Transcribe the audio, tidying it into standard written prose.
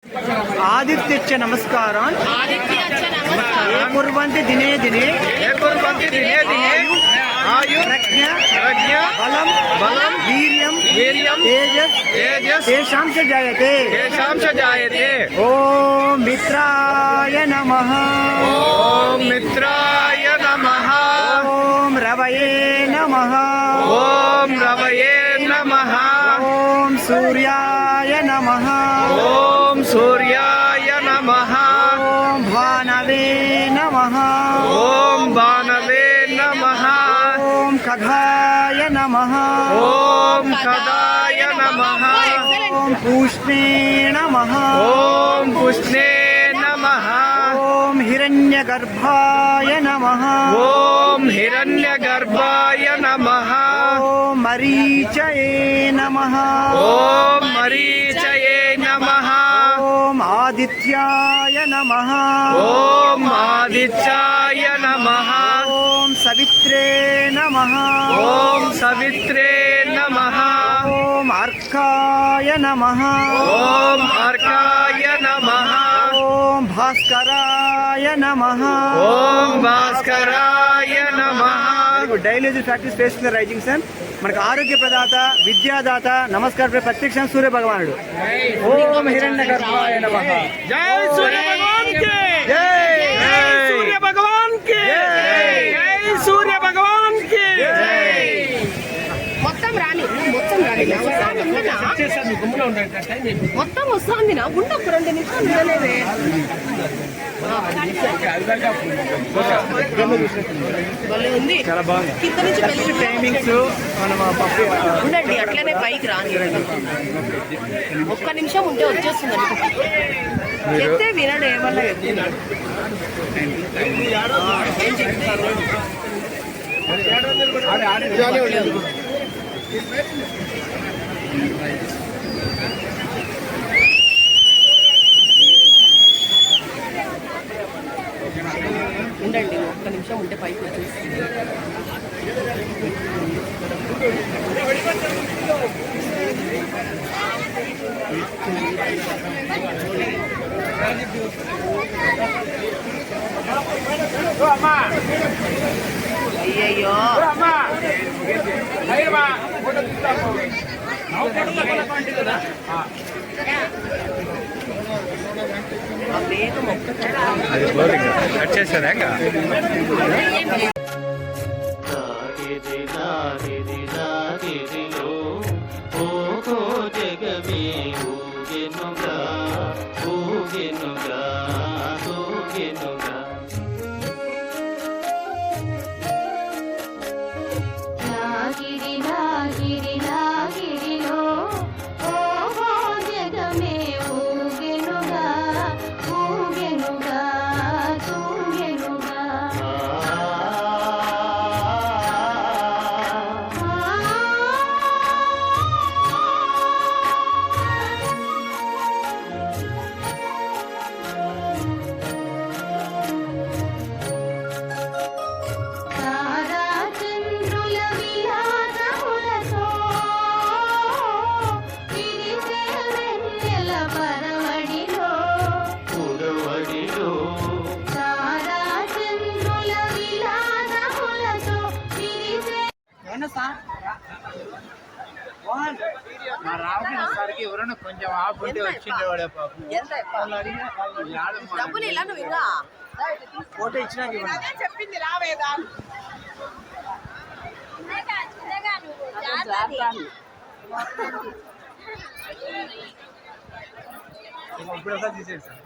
आदित्यच्च नमस्कारान् ये कुर्वन्ति दिने दिने आयु प्रज्ञा बलं वीर्यं तेजस् तेषां च जायते। ओम मित्राय नमः। ओम रवये नमः। ओम सूर्याय नमः। ओम भानवे नमः। ओम खगाय नमः। ओम पूष्णे नमः। ओम हिरण्यगर्भाय नमः। ओम मरीचये नमः। ओम आदित्याय नमः। ओम सवित्रे नमः। ओम अर्काय नमः। ओम भास्कराय नमः। డైలీ ప్రాక్టీస్ చేస్తున్న రైజింగ్ సన్ మనకు ఆరోగ్య ప్రదాత విద్యాదాత నమస్కార ప్రత్యక్ష సూర్య భగవానుడు. ఓం హిరణ్య గర్భాయ నమః. జై సూర్య భగవాన్ కి జై సూర్య భగవాన్ కి జై సూర్య భగవాన్ కి జై. మొత్తం రాని మొత్తం వస్తుంది నా గుండె ఒక 2 నిమిషాలు ఉండలేదే. చాలా బాగుంది. టైమింగ్స్ ఉండండి అట్లనే పైకి రాని 1 నిమిషం ఉంటే వచ్చేస్తుంది. చెప్తే వినండి ఏమన్నా ఉండండి 1 నిమిషం ఉంటే పైకి వచ్చేస్తుంది. అయ్యయ్యో కట్ చేశారా జగమే ఊగెనుగా ఊగెనుగా ఊగెనుగా లాగిరి లాగిరి లాగిరిలో ఓహో జగమే ఊగెనుగా ఊగెనుగా తూగెనుగా. తారా చంద్రుల విలాసములతో విరిసే వెన్నెల పరవడిలో. పురవడిలో తారా చంద్రుల విలాసములతో విరిసే మా రామకృష్ణ సార్కి ఎవరైనా కొంచెం ఆపుంటే వచ్చిండేవాడే పాపం. డబ్బులు ఇలా నువ్వు ఇంకా ఫోటో ఇచ్చినాక ఇవ్వండి. చెప్పింది రావేదా ఇప్పుడు ఒకసారి తీసేయండి సార్.